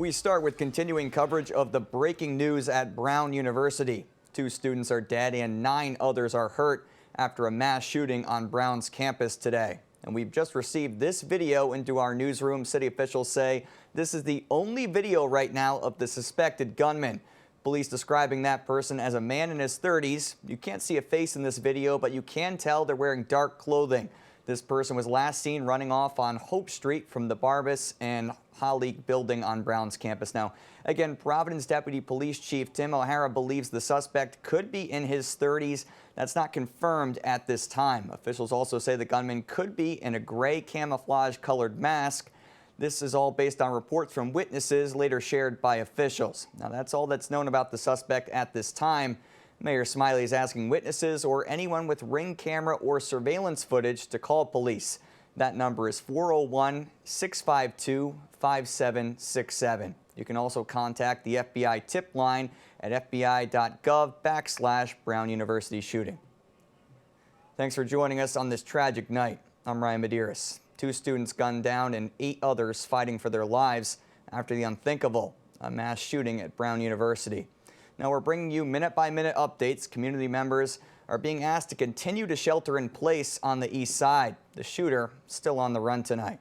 We start with continuing coverage of the breaking news at Brown University. 2 students are dead and 9 others are hurt after a mass shooting on Brown's campus today. And we've just received this video into our newsroom. City officials say this is the only video right now of the suspected gunman. Police describing that person as a man in his 30s. You can't see a face in this video, but you can tell they're wearing dark clothing. This person was last seen running off on Hope Street from the Barbas and Holly building on Brown's campus. Now, again, Providence Deputy Police Chief Tim O'Hara believes the suspect could be in his 30s. That's not confirmed at this time. Officials also say the gunman could be in a gray camouflage colored mask. This is all based on reports from witnesses later shared by officials. Now, that's all that's known about the suspect at this time. Mayor Smiley is asking witnesses or anyone with Ring camera or surveillance footage to call police. That number is 401-652-5767. You can also contact the FBI tip line at fbi.gov/Brown University shooting. Thanks for joining us on this tragic night. I'm Ryan Medeiros. 2 students gunned down and 8 others fighting for their lives after the unthinkable, a mass shooting at Brown University. Now we're bringing you minute-by-minute updates. Community members are being asked to continue to shelter in place on the east side. The shooter still on the run tonight.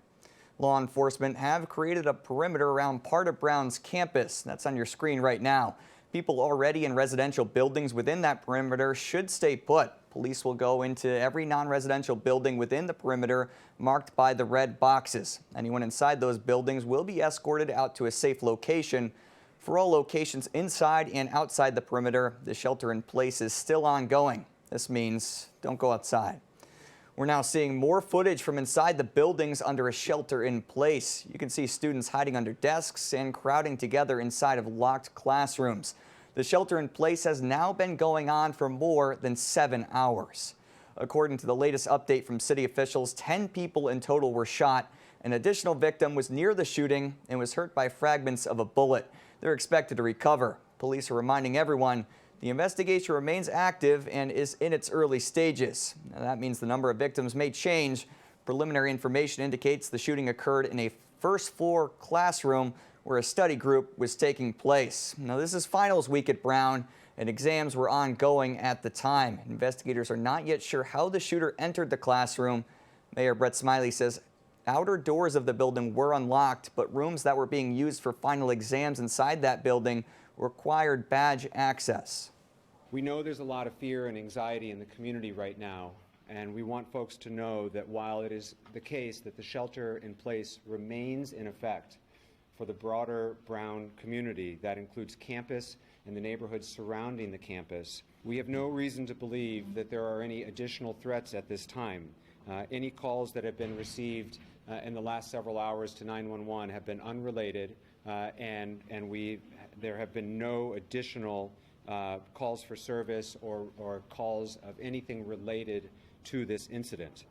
Law enforcement have created a perimeter around part of Brown's campus. That's on your screen right now. People already in residential buildings within that perimeter should stay put. Police will go into every non-residential building within the perimeter marked by the red boxes. Anyone inside those buildings will be escorted out to a safe location. For all locations inside and outside the perimeter, the shelter in place is still ongoing. This means don't go outside. We're now seeing more footage from inside the buildings under a shelter in place. You can see students hiding under desks and crowding together inside of locked classrooms. The shelter in place has now been going on for more than 7 hours. According to the latest update from city officials, 10 people in total were shot. An additional victim was near the shooting and was hurt by fragments of a bullet. They're expected to recover. Police are reminding everyone the investigation remains active and is in its early stages. Now, that means the number of victims may change. Preliminary information indicates the shooting occurred in a first-floor classroom where a study group was taking place. Now, this is finals week at Brown, and exams were ongoing at the time. Investigators are not yet sure how the shooter entered the classroom. Mayor Brett Smiley says outer doors of the building were unlocked, but rooms that were being used for final exams inside that building required badge access. We know there's a lot of fear and anxiety in the community right now, and we want folks to know that while it is the case that the shelter in place remains in effect for the broader Brown community, that includes campus and the neighborhoods surrounding the campus, we have no reason to believe that there are any additional threats at this time. Any calls that have been received in the last several hours to 911 have been unrelated, and there have been no additional calls for service or calls of anything related to this incident.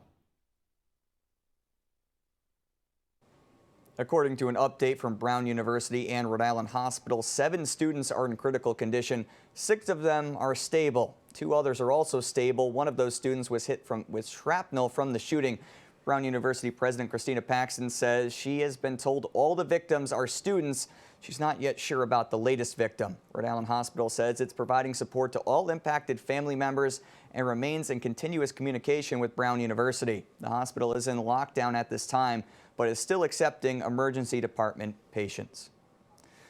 According to an update from Brown University and Rhode Island Hospital, 7 students are in critical condition. 6 of them are stable. 2 others are also stable. One of those students was hit with shrapnel from the shooting. Brown University President Christina Paxton says she has been told all the victims are students. She's not yet sure about the latest victim. Rhode Island Hospital says it's providing support to all impacted family members and remains in continuous communication with Brown University. The hospital is in lockdown at this time, but is still accepting emergency department patients.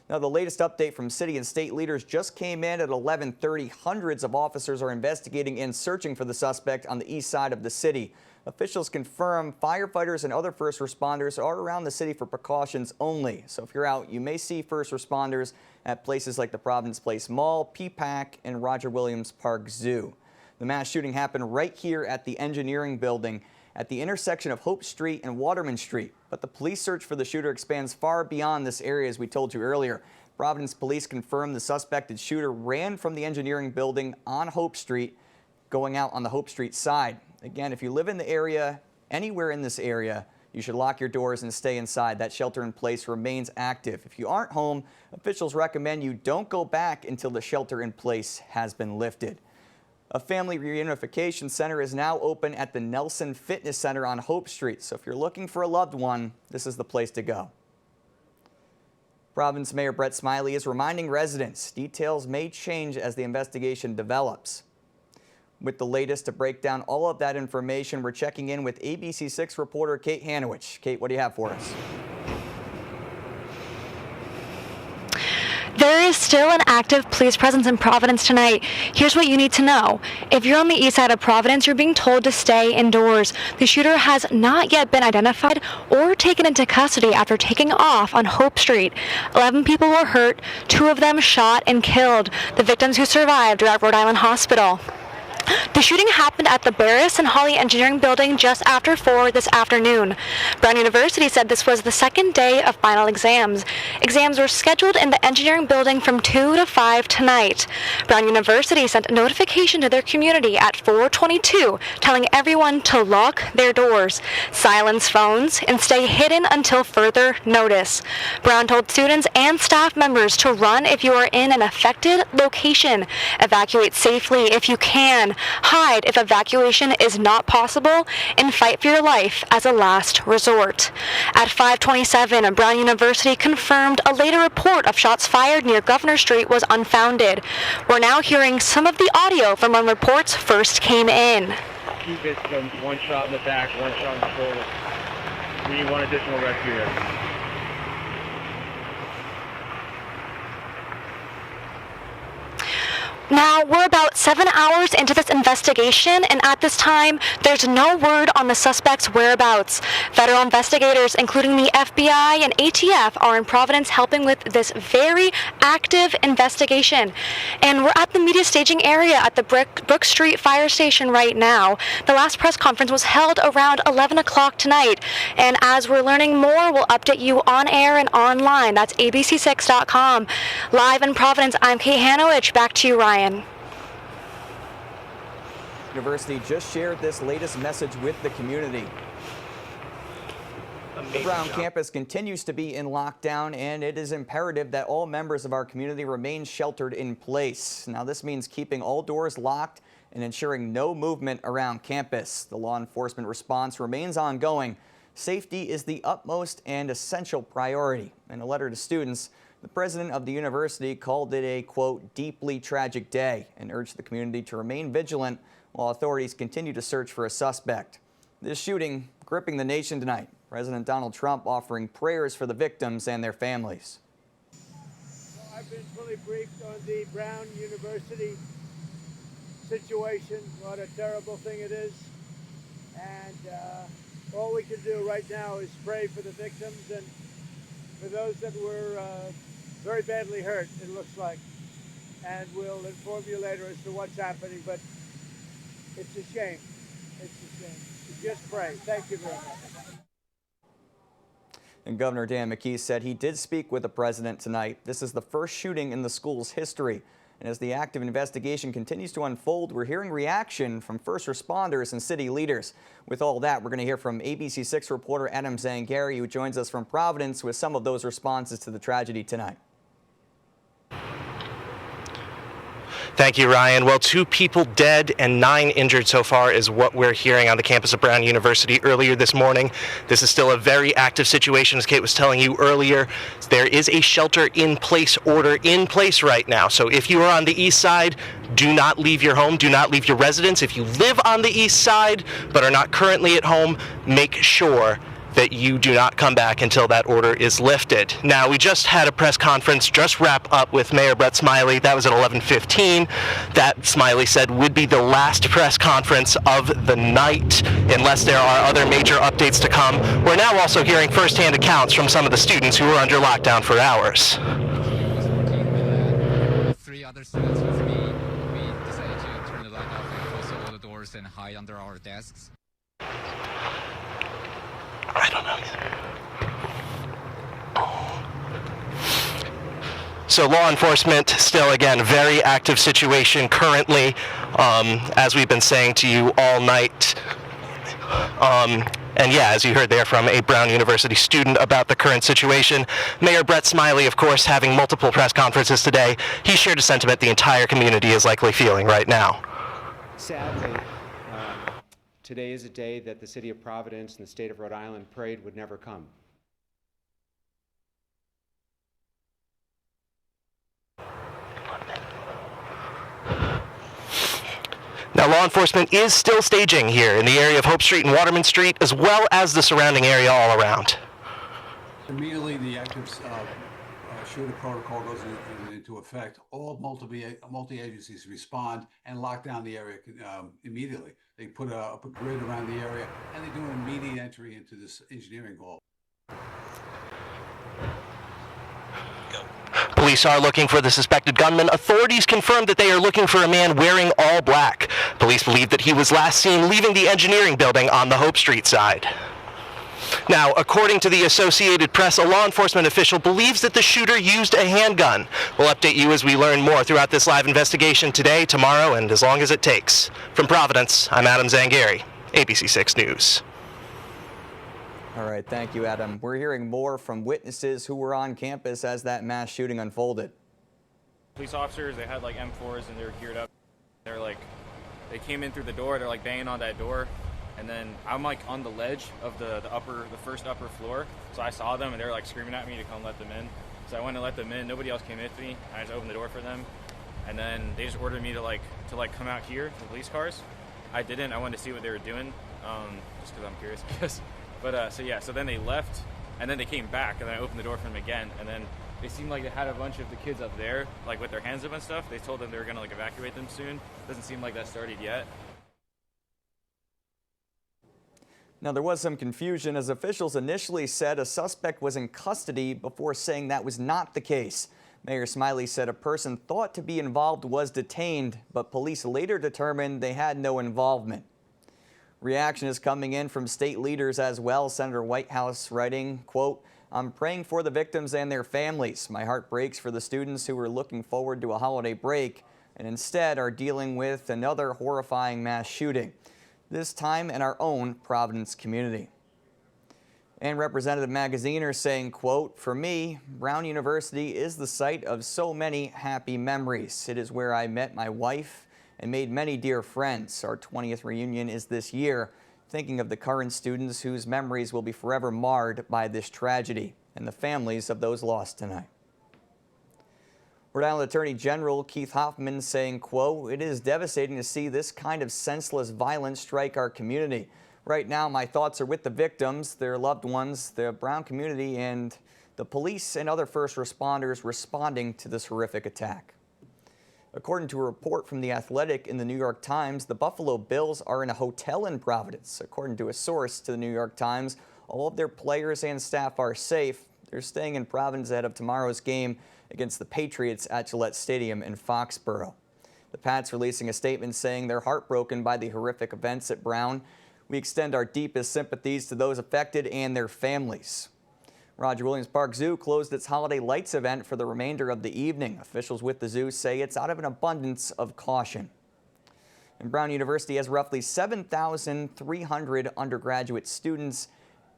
Now, the latest update from city and state leaders just came in at 11:30. Hundreds of officers are investigating and searching for the suspect on the east side of the city. Officials confirm firefighters and other first responders are around the city for precautions only. So if you're out, you may see first responders at places like the Providence Place Mall, P-PAC, and Roger Williams Park Zoo. The mass shooting happened right here at the engineering building at the intersection of Hope Street and Waterman Street. But the police search for the shooter expands far beyond this area, as we told you earlier. Providence police confirmed the suspected shooter ran from the engineering building on Hope Street, going out on the Hope Street side. Again, if you live in the area, anywhere in this area, you should lock your doors and stay inside. That shelter in place remains active. If you aren't home, officials recommend you don't go back until the shelter in place has been lifted. A family reunification center is now open at the Nelson Fitness Center on Hope Street. So if you're looking for a loved one, this is the place to go. Providence Mayor Brett Smiley is reminding residents details may change as the investigation develops. With the latest to break down all of that information, we're checking in with ABC6 reporter Kate Hanowich. Kate, what do you have for us? There is still an active police presence in Providence tonight. Here's what you need to know. If you're on the east side of Providence, you're being told to stay indoors. The shooter has not yet been identified or taken into custody after taking off on Hope Street. 11 people were hurt, 2 of them shot and killed. The victims who survived are at Rhode Island Hospital. The shooting happened at the Barris and Hawley Engineering Building just after 4 this afternoon. Brown University said this was the second day of final exams. Exams were scheduled in the engineering building from 2 to 5 tonight. Brown University sent a notification to their community at 4:22 telling everyone to lock their doors, silence phones, and stay hidden until further notice. Brown told students and staff members to run if you are in an affected location, evacuate safely if you can, hide if evacuation is not possible, and fight for your life as a last resort. At 5:27, Brown University confirmed a later report of shots fired near Governor Street was unfounded. We're now hearing some of the audio from when reports first came in. 2 victims, 1 shot in the back, 1 shot in the shoulder. We need 1 additional rescue here. Now, we're about 7 hours into this investigation, and at this time, there's no word on the suspect's whereabouts. Federal investigators, including the FBI and ATF, are in Providence helping with this very active investigation. And we're at the media staging area at the Brook Street Fire Station right now. The last press conference was held around 11 o'clock tonight. And as we're learning more, we'll update you on air and online. That's abc6.com. Live in Providence, I'm Kate Hanowich. Back to you, Ryan. University just shared this latest message with the community. The Brown campus continues to be in lockdown, and it is imperative that all members of our community remain sheltered in place. Now, this means keeping all doors locked and ensuring no movement around campus. The law enforcement response remains ongoing. Safety is the utmost and essential priority. In a letter to students, the president of the university called it a, quote, deeply tragic day and urged the community to remain vigilant while authorities continue to search for a suspect. This shooting gripping the nation tonight. President Donald Trump offering prayers for the victims and their families. Well, I've been fully briefed on the Brown University situation, what a terrible thing it is. And all we can do right now is pray for the victims and for those that were very badly hurt, it looks like. And we'll inform you later as to what's happening, but it's a shame. It's a shame. So just pray. Thank you very much. And Governor Dan McKee said he did speak with the president tonight. This is the first shooting in the school's history. And as the active investigation continues to unfold, we're hearing reaction from first responders and city leaders. With all that, we're going to hear from ABC6 reporter Adam Zangari, who joins us from Providence with some of those responses to the tragedy tonight. Thank you, Ryan. Well, 2 people dead and 9 injured so far is what we're hearing on the campus of Brown University earlier this morning. This is still a very active situation, as Kate was telling you earlier. There is a shelter-in-place order in place right now. So if you are on the east side, do not leave your home, do not leave your residence. If you live on the east side but are not currently at home, make sure that you do not come back until that order is lifted. Now, we just had a press conference just wrap up with Mayor Brett Smiley. That was at 11:15. That, Smiley said, would be the last press conference of the night unless there are other major updates to come. We're now also hearing firsthand accounts from some of the students who were under lockdown for hours. 3 other students with me, we decided to turn the light off and close all the doors and hide under our desks. I don't know either. So law enforcement still, again, very active situation currently, as we've been saying to you all night. And yeah, as you heard there from a Brown University student about the current situation. Mayor Brett Smiley, of course, having multiple press conferences today. He shared a sentiment the entire community is likely feeling right now. Sadly, today is a day that the city of Providence and the state of Rhode Island prayed would never come. Now, law enforcement is still staging here in the area of Hope Street and Waterman Street, as well as the surrounding area all around. Immediately, the active shooter protocol goes into effect. All multi-agencies respond and lock down the area immediately. They put up a grid around the area, and they do an immediate entry into this engineering hall. Police are looking for the suspected gunman. Authorities confirmed that they are looking for a man wearing all black. Police believe that he was last seen leaving the engineering building on the Hope Street side. Now, according to the Associated Press, a law enforcement official believes that the shooter used a handgun. We'll update you as we learn more throughout this live investigation today, tomorrow, and as long as it takes. From Providence, I'm Adam Zangari, ABC 6 News. All right, thank you, Adam. We're hearing more from witnesses who were on campus as that mass shooting unfolded. Police officers, they had like M4s and they were geared up. They came in through the door, they're like banging on that door. And then I'm like on the ledge of the first upper floor. So I saw them and they were like screaming at me to come let them in. So I went to let them in. Nobody else came with me. I just opened the door for them. And then they just ordered me to come out here to the police cars. I didn't. I wanted to see what they were doing, just because I'm curious. So then they left, and then they came back, and then I opened the door for them again, and then they seemed like they had a bunch of the kids up there, like with their hands up and stuff. They told them they were gonna like evacuate them soon. Doesn't seem like that started yet. Now, there was some confusion as officials initially said a suspect was in custody before saying that was not the case. Mayor Smiley said a person thought to be involved was detained, but police later determined they had no involvement. Reaction is coming in from state leaders as well. Senator Whitehouse writing, quote, "I'm praying for the victims and their families. My heart breaks for the students who were looking forward to a holiday break and instead are dealing with another horrifying mass shooting, this time in our own Providence community." And Representative Magaziner saying, quote, "For me, Brown University is the site of so many happy memories. It is where I met my wife and made many dear friends. Our 20th reunion is this year, thinking of the current students whose memories will be forever marred by this tragedy and the families of those lost tonight." Rhode Island Attorney General Keith Hoffman saying, quote, "It is devastating to see this kind of senseless violence strike our community. Right now, my thoughts are with the victims, their loved ones, the Brown community, and the police and other first responders responding to this horrific attack." According to a report from The Athletic in the New York Times, the Buffalo Bills are in a hotel in Providence. According to a source to the New York Times, all of their players and staff are safe. They're staying in Providence ahead of tomorrow's game against the Patriots at Gillette Stadium in Foxborough. The Pats releasing a statement saying they're heartbroken by the horrific events at Brown. "We extend our deepest sympathies to those affected and their families." Roger Williams Park Zoo closed its holiday lights event for the remainder of the evening. Officials with the zoo say it's out of an abundance of caution. And Brown University has roughly 7,300 undergraduate students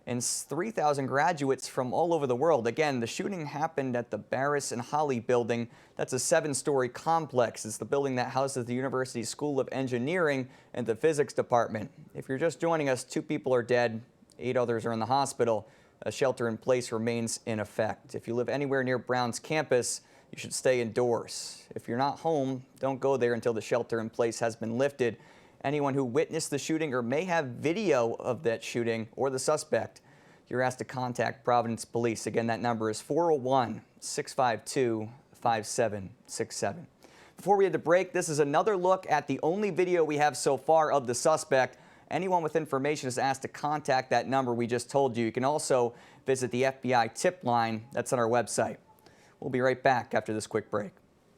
and 3,000 graduates from all over the world. Again, the shooting happened at the Barris and Holly building. That's a 7-story complex. It's the building that houses the University School of Engineering and the Physics Department. If you're just joining us, 2 people are dead, 8 others are in the hospital. A shelter-in-place remains in effect. If you live anywhere near Brown's campus, you should stay indoors. If you're not home, don't go there until the shelter-in-place has been lifted. Anyone who witnessed the shooting or may have video of that shooting or the suspect, you're asked to contact Providence Police. Again, that number is 401-652-5767. Before we head to break, this is another look at the only video we have so far of the suspect. Anyone with information is asked to contact that number we just told you. You can also visit the FBI tip line that's on our website. We'll be right back after this quick break.